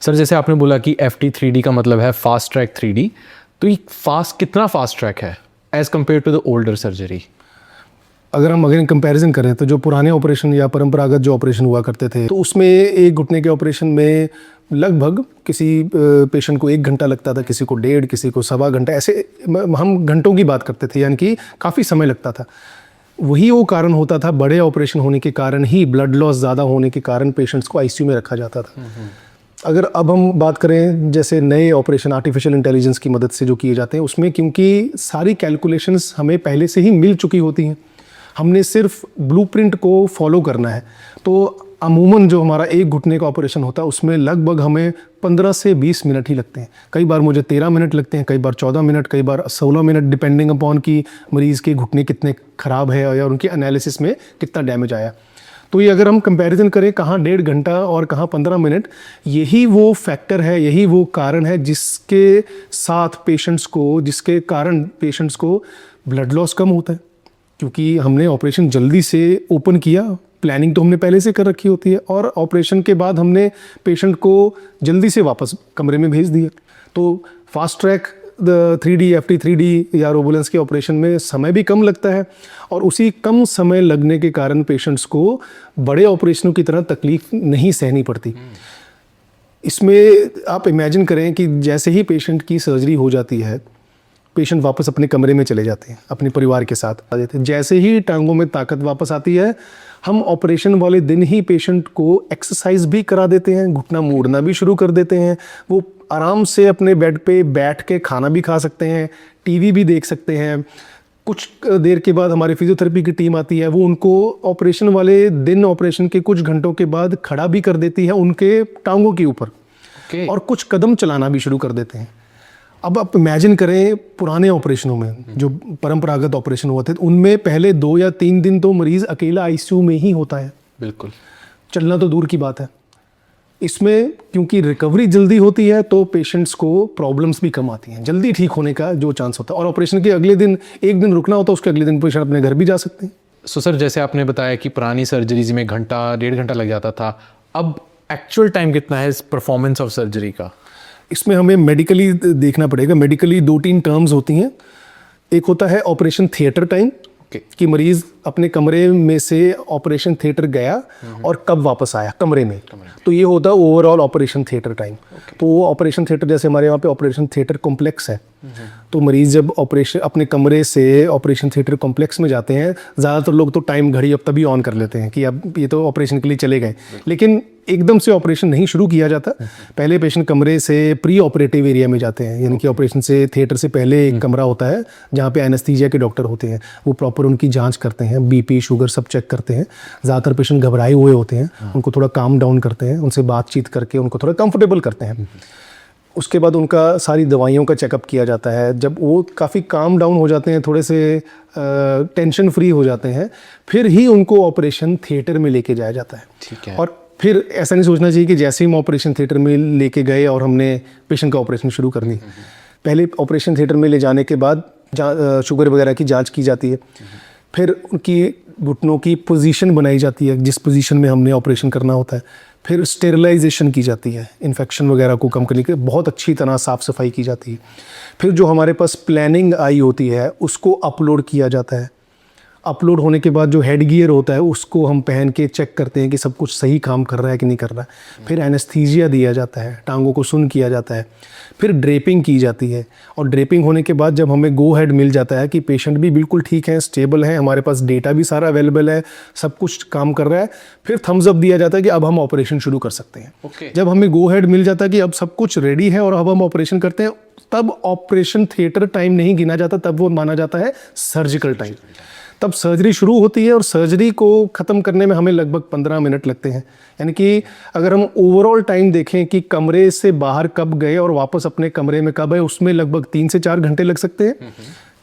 Sir जैसे आपने बोला कि FT3D का मतलब है फास्ट ट्रैक 3D, तो ये कितना फास्ट ट्रैक है as compared to the older surgery? अगर हम अगर कंपैरिजन करें तो जो पुराने ऑपरेशन या परंपरागत जो ऑपरेशन हुआ करते थे तो उसमें एक घुटने के ऑपरेशन में लगभग किसी पेशेंट को 1 घंटा लगता था, किसी को 1.5, किसी को 1.25 घंटा, ऐसे हम घंटों की बात करते थे, यानी कि काफ़ी समय लगता था। वही वो कारण होता था, बड़े ऑपरेशन होने के कारण ही, ब्लड लॉस ज़्यादा होने के कारण पेशेंट्स को ICU में रखा जाता था। अगर अब हम बात करें जैसे नए ऑपरेशन आर्टिफिशियल इंटेलिजेंस की मदद से जो किए जाते हैं, उसमें क्योंकि सारी कैलकुलेशंस हमें पहले से ही मिल चुकी होती हैं, हमने सिर्फ ब्लूप्रिंट को फॉलो करना है। तो अमूमन जो हमारा एक घुटने का ऑपरेशन होता है उसमें लगभग हमें 15 से 20 मिनट ही लगते हैं। कई बार मुझे 13 मिनट लगते हैं, कई बार 14 मिनट, कई बार 16 मिनट, डिपेंडिंग अपॉन कि मरीज़ के घुटने कितने ख़राब है या उनके एनालिसिस में कितना डैमेज आया। तो ये अगर हम कंपैरिजन करें कहाँ 1.5 घंटा और कहाँ 15 मिनट, यही वो फैक्टर है, यही वो कारण है जिसके साथ पेशेंट्स को, जिसके कारण पेशेंट्स को ब्लड लॉस कम होता है, क्योंकि हमने ऑपरेशन जल्दी से ओपन किया, प्लानिंग तो हमने पहले से कर रखी होती है, और ऑपरेशन के बाद हमने पेशेंट को जल्दी से वापस कमरे में भेज दिया। तो फास्ट ट्रैक 3D FT3D या रोबोलेंस के ऑपरेशन में समय भी कम लगता है, और उसी कम समय लगने के कारण पेशेंट्स को बड़े ऑपरेशनों की तरह तकलीफ नहीं सहनी पड़ती। इसमें आप इमेजिन करें कि जैसे ही पेशेंट की सर्जरी हो जाती है, पेशेंट वापस अपने कमरे में चले जाते हैं, अपने परिवार के साथ आ जाते हैं। जैसे ही टांगों में ताकत वापस आती है, हम ऑपरेशन वाले दिन ही पेशेंट को एक्सरसाइज भी करा देते हैं, घुटना मोड़ना भी शुरू कर देते हैं। वो आराम से अपने बेड पे बैठ के खाना भी खा सकते हैं, टीवी भी देख सकते हैं। कुछ देर के बाद हमारी फिजियोथेरेपी की टीम आती है, वो उनको ऑपरेशन वाले दिन, ऑपरेशन के कुछ घंटों के बाद खड़ा भी कर देती है उनके टांगों के ऊपर, और कुछ कदम चलाना भी शुरू कर देते हैं। अब आप इमेजिन करें पुराने ऑपरेशनों में जो परंपरागत ऑपरेशन हुए थे, उनमें पहले 2 या 3 दिन तो मरीज़ अकेला ICU में ही होता है, बिल्कुल, चलना तो दूर की बात है। इसमें क्योंकि रिकवरी जल्दी होती है तो पेशेंट्स को प्रॉब्लम्स भी कम आती हैं, जल्दी ठीक होने का जो चांस होता है, और ऑपरेशन के अगले दिन 1 दिन रुकना होता है, उसके अगले दिन पेशेंट अपने घर भी जा सकते हैं। सो सर जैसे आपने बताया कि पुरानी सर्जरीज में घंटा 1.5 घंटा लग जाता था, अब एक्चुअल टाइम कितना है इस परफॉर्मेंस ऑफ सर्जरी का? इसमें हमें मेडिकली देखना पड़ेगा। मेडिकली 2-3 टर्म्स होती हैं। एक होता है ऑपरेशन थिएटर टाइम, कि मरीज़ अपने कमरे में से ऑपरेशन थिएटर गया और कब वापस आया कमरे में, तो ये होता है ओवरऑल ऑपरेशन थिएटर टाइम। तो वो ऑपरेशन थिएटर, जैसे हमारे यहाँ पे ऑपरेशन थिएटर कॉम्प्लेक्स है, तो मरीज़ जब ऑपरेशन अपने कमरे से ऑपरेशन थिएटर कॉम्प्लेक्स में जाते हैं, ज़्यादातर लोग तो टाइम घड़ी अब तभी ऑन कर लेते हैं कि अब ये तो ऑपरेशन के लिए चले गए, लेकिन एकदम से ऑपरेशन नहीं शुरू किया जाता। पहले पेशेंट कमरे से प्री ऑपरेटिव एरिया में जाते हैं, यानी कि ऑपरेशन से थिएटर से पहले एक कमरा होता है जहाँ पे एनेस्थीसिया के डॉक्टर होते हैं, वो प्रॉपर उनकी जांच करते हैं, BP शुगर सब चेक करते हैं। ज़्यादातर पेशेंट घबराए हुए होते हैं, उनको थोड़ा काम डाउन करते हैं, उनसे बातचीत करके उनको थोड़ा कंफर्टेबल करते हैं। उसके बाद उनका सारी दवाइयों का चेकअप किया जाता है। जब वो काफ़ी काम डाउन हो जाते हैं, थोड़े से टेंशन फ्री हो जाते हैं, फिर ही उनको ऑपरेशन थिएटर में लेके जाया जाता है। ठीक है। और फिर ऐसा नहीं सोचना चाहिए कि जैसे ही हम ऑपरेशन थिएटर में लेके गए और हमने पेशेंट का ऑपरेशन शुरू कर दी। पहले ऑपरेशन थिएटर में ले जाने के बाद शुगर वगैरह की जांच की जाती है, फिर उनकी घुटनों की पोजीशन बनाई जाती है जिस पोजीशन में हमने ऑपरेशन करना होता है, फिर स्टेरिलाइजेशन की जाती है, इन्फेक्शन वगैरह को कम करने के बहुत अच्छी तरह साफ़ सफाई की जाती है। फिर जो हमारे पास प्लानिंग आई होती है उसको अपलोड किया जाता है। अपलोड होने के बाद जो हेड गियर होता है उसको हम पहन के चेक करते हैं कि सब कुछ सही काम कर रहा है कि नहीं कर रहा है। फिर एनेस्थीसिया दिया जाता है, टांगों को सुन्न किया जाता है, फिर ड्रेपिंग की जाती है, और ड्रेपिंग होने के बाद जब हमें गो हेड मिल जाता है कि पेशेंट भी बिल्कुल ठीक है, स्टेबल है, हमारे पास डेटा भी सारा अवेलेबल है, सब कुछ काम कर रहा है, फिर थम्स अप दिया जाता है कि अब हम ऑपरेशन शुरू कर सकते हैं। जब हमें गो हेड मिल जाता है कि अब सब कुछ रेडी है और अब हम ऑपरेशन करते हैं, तब ऑपरेशन थिएटर टाइम नहीं गिना जाता, तब वो माना जाता है सर्जिकल टाइम। तब सर्जरी शुरू होती है, और सर्जरी को ख़त्म करने में हमें लगभग 15 मिनट लगते हैं। यानी कि अगर हम ओवरऑल टाइम देखें कि कमरे से बाहर कब गए और वापस अपने कमरे में कब आए, उसमें लगभग 3 से 4 घंटे लग सकते हैं।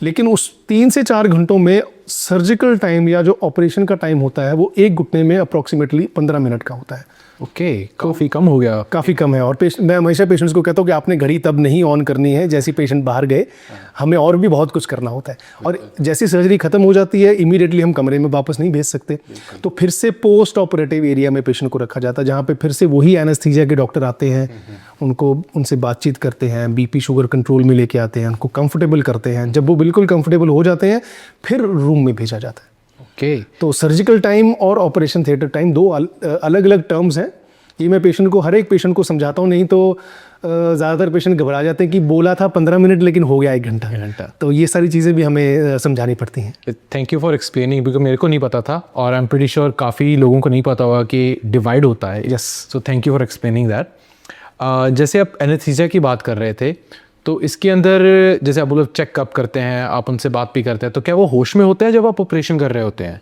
लेकिन उस 3 से 4 घंटों में सर्जिकल टाइम या जो ऑपरेशन का टाइम होता है वो एक घुटने में अप्रॉक्सीमेटली 15 मिनट का होता है। ओके, काफ़ी कम हो गया। काफ़ी कम है। और मैं हमेशा पेशेंट्स को कहता हूँ कि आपने घड़ी तब नहीं ऑन करनी है जैसे पेशेंट बाहर गए, हमें और भी बहुत कुछ करना होता है। और जैसी सर्जरी खत्म हो जाती है इमीडिएटली हम कमरे में वापस नहीं भेज सकते, तो फिर से पोस्ट ऑपरेटिव एरिया में पेशेंट को रखा जाता है, जहाँ पे फिर से वही एनेस्थीसिया के डॉक्टर आते हैं, उनसे बातचीत करते हैं, बीपी शुगर कंट्रोल में लेके आते हैं, उनको कंफर्टेबल करते हैं। जब वो बिल्कुल कंफर्टेबल हो जाते हैं फिर रूम में भेजा जाता है। ओके, तो सर्जिकल टाइम और ऑपरेशन थिएटर टाइम दो अलग अलग टर्म्स हैं। ये मैं पेशेंट को, हर एक पेशेंट को समझाता हूँ, नहीं तो ज़्यादातर पेशेंट घबरा जाते हैं कि बोला था 15 मिनट लेकिन हो गया 1 घंटा। तो ये सारी चीज़ें भी हमें समझानी पड़ती हैं। Thank you for explaining, because मेरे को नहीं पता था और आई एम प्रीटी श्योर काफ़ी लोगों को नहीं पता होगा कि डिवाइड होता है। Yes, so thank you for explaining that. जैसे आप एनेस्थीसिया की बात कर रहे थे, तो इसके अंदर जैसे आप लोग चेकअप करते हैं, आप उनसे बात भी करते हैं, तो क्या वो होश में होते हैं जब आप ऑपरेशन कर रहे होते हैं?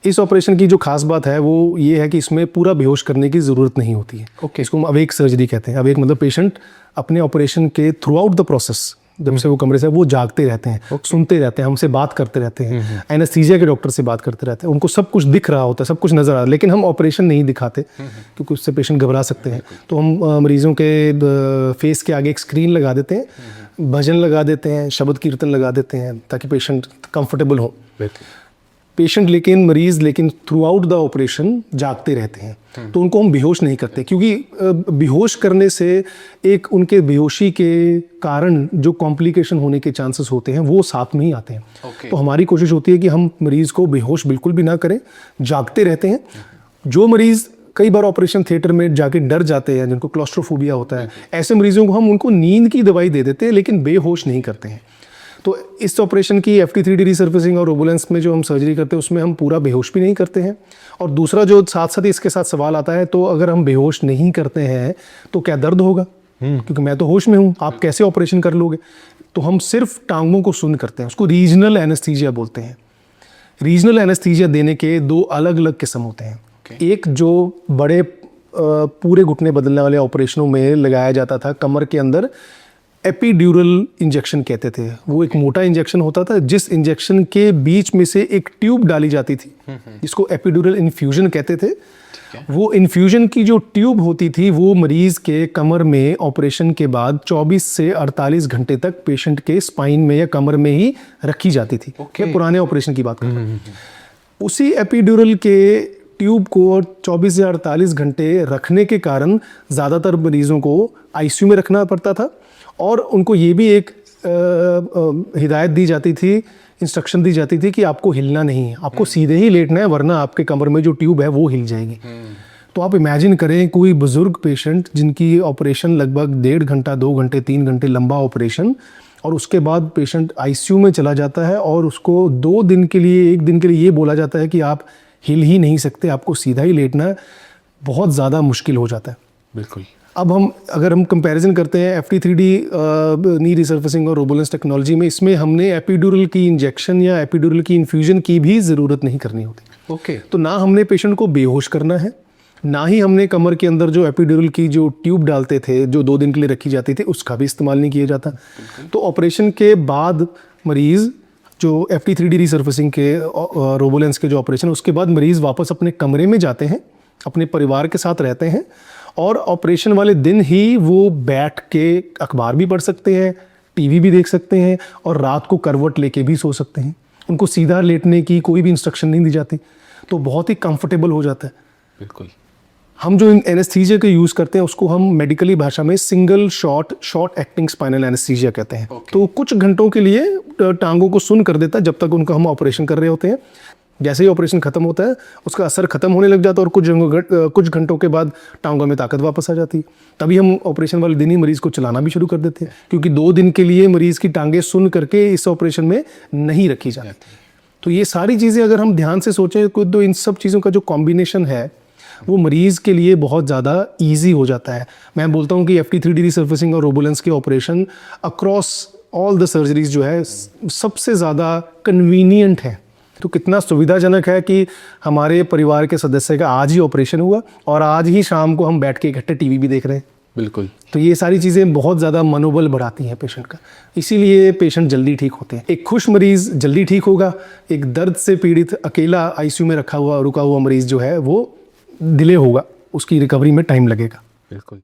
इस ऑपरेशन की जो खास बात है वो ये है कि इसमें पूरा बेहोश करने की ज़रूरत नहीं होती है। ओके, इसको हम अवेक सर्जरी कहते हैं। अवेक मतलब पेशेंट अपने ऑपरेशन के थ्रू आउट द प्रोसेस, जब से वो कमरे से वो जागते रहते हैं, सुनते रहते हैं, हमसे बात करते रहते हैं, एनेस्थीसिया के डॉक्टर से बात करते रहते हैं, उनको सब कुछ दिख रहा होता है, सब कुछ नजर आ रहा है, लेकिन हम ऑपरेशन नहीं दिखाते क्योंकि उससे पेशेंट घबरा सकते हैं। तो हम मरीजों के फेस के आगे एक स्क्रीन लगा देते हैं, भजन लगा देते हैं, शब्द कीर्तन लगा देते हैं, ताकि पेशेंट कंफर्टेबल हो। पेशेंट मरीज थ्रू आउट द ऑपरेशन जागते रहते हैं, तो उनको हम बेहोश नहीं करते, क्योंकि बेहोश करने से एक उनके बेहोशी के कारण जो कॉम्प्लिकेशन होने के चांसेस होते हैं वो साथ में ही आते हैं। तो हमारी कोशिश होती है कि हम मरीज को बेहोश बिल्कुल भी ना करें, जागते रहते हैं। जो मरीज कई बार ऑपरेशन थिएटर में जाके डर जाते हैं, जिनको क्लॉस्ट्रोफोबिया होता है, ऐसे मरीजों को हम उनको नींद की दवाई दे देते हैं लेकिन बेहोश नहीं करते हैं। तो इस ऑपरेशन की FT3D रिसर्फेसिंग और रोबोलेंस में जो हम सर्जरी करते हैं उसमें हम पूरा बेहोश भी नहीं करते हैं। और दूसरा जो साथ साथ इसके साथ सवाल आता है, तो अगर हम बेहोश नहीं करते हैं तो क्या दर्द होगा? क्योंकि मैं तो होश में हूँ, आप कैसे ऑपरेशन कर लोगे? तो हम सिर्फ टांगों को सुन करते हैं, उसको रीजनल एनेस्थीसिया बोलते हैं। रीजनल एनेस्थीसिया देने के 2 अलग अलग किस्म होते हैं। एक जो बड़े पूरे घुटने बदलने वाले ऑपरेशनों में लगाया जाता था कमर के अंदर, एपीड्यूरल इंजेक्शन कहते थे। वो एक मोटा इंजेक्शन होता था जिस इंजेक्शन के बीच में से एक ट्यूब डाली जाती थी, जिसको एपीड्यूरल इन्फ्यूजन कहते थे। वो इन्फ्यूजन की जो ट्यूब होती थी वो मरीज के कमर में ऑपरेशन के बाद 24 से 48 घंटे तक पेशेंट के स्पाइन में या कमर में ही रखी जाती थी। मैं पुराने ऑपरेशन की बात कर रहा हूँ। उसी एपीड्यूरल के ट्यूब को 24 से 48 घंटे रखने के कारण ज़्यादातर मरीजों को ICU में रखना पड़ता था, और उनको ये भी एक हिदायत दी जाती थी, इंस्ट्रक्शन दी जाती थी कि आपको हिलना नहीं है, आपको सीधे ही लेटना है, वरना आपके कमर में जो ट्यूब है वो हिल जाएगी। तो आप इमेजिन करें कोई बुजुर्ग पेशेंट जिनकी ऑपरेशन लगभग 1.5 घंटा, 2 घंटे, 3 घंटे लंबा ऑपरेशन, और उसके बाद पेशेंट ICU में चला जाता है और उसको 2 दिन के लिए, 1 दिन के लिए ये बोला जाता है कि आप हिल ही नहीं सकते, आपको सीधा ही लेटना है। बहुत ज़्यादा मुश्किल हो जाता है। बिल्कुल। अब अगर हम कंपैरिजन करते हैं FT3D नी रिसर्फेसिंग और रोबोलेंस टेक्नोलॉजी में, इसमें हमने एपीड्यूरल की इंजेक्शन या एपीड्यूरल की इन्फ्यूजन की भी ज़रूरत नहीं करनी होती। ओके। तो ना हमने पेशेंट को बेहोश करना है, ना ही हमने कमर के अंदर जो एपीड्यूरल की जो ट्यूब डालते थे जो 2 दिन के लिए रखी जाती थी उसका भी इस्तेमाल नहीं किया जाता। तो ऑपरेशन के बाद मरीज़ जो FT3D रिसर्फेसिंग के रोबोलेंस के जो ऑपरेशन, उसके बाद मरीज़ वापस अपने कमरे में जाते हैं, अपने परिवार के साथ रहते हैं, और ऑपरेशन वाले दिन ही वो बैठ के अखबार भी पढ़ सकते हैं, TV भी देख सकते हैं, और रात को करवट लेके भी सो सकते हैं। उनको सीधा लेटने की कोई भी इंस्ट्रक्शन नहीं दी जाती, तो बहुत ही कंफर्टेबल हो जाता है। बिल्कुल। हम जो एनेस्थीसिया का यूज़ करते हैं उसको हम मेडिकली भाषा में single short acting spinal anaesthesia कहते हैं। तो कुछ घंटों के लिए टांगों को सुन कर देता है जब तक उनका हम ऑपरेशन कर रहे होते हैं। जैसे ही ऑपरेशन खत्म होता है उसका असर खत्म होने लग जाता है, और कुछ घंटों के बाद टांगों में ताकत वापस आ जाती है। तभी हम ऑपरेशन वाले दिन ही मरीज़ को चलाना भी शुरू कर देते हैं, क्योंकि 2 दिन के लिए मरीज़ की टांगें सुन करके इस ऑपरेशन में नहीं रखी जाती। तो ये सारी चीज़ें अगर हम ध्यान से सोचें तो इन सब चीज़ों का जो कॉम्बिनेशन है वो मरीज़ के लिए बहुत ज़्यादा ईजी हो जाता है। मैं बोलता हूँ कि FT3D रिसर्फेसिंग और रोबोलेंस के operation across all the surgeries जो है सबसे ज़्यादा कन्वीनियंट है। तो कितना सुविधाजनक है कि हमारे परिवार के सदस्य का आज ही ऑपरेशन हुआ और आज ही शाम को हम बैठ के इकट्ठे TV भी देख रहे हैं। बिल्कुल। तो ये सारी चीज़ें बहुत ज़्यादा मनोबल बढ़ाती हैं पेशेंट का, इसीलिए पेशेंट जल्दी ठीक होते हैं। एक खुश मरीज़ जल्दी ठीक होगा, एक दर्द से पीड़ित अकेला ICU में रुका हुआ मरीज़ जो है वो डिले होगा। उसकी रिकवरी में टाइम लगेगा। बिल्कुल।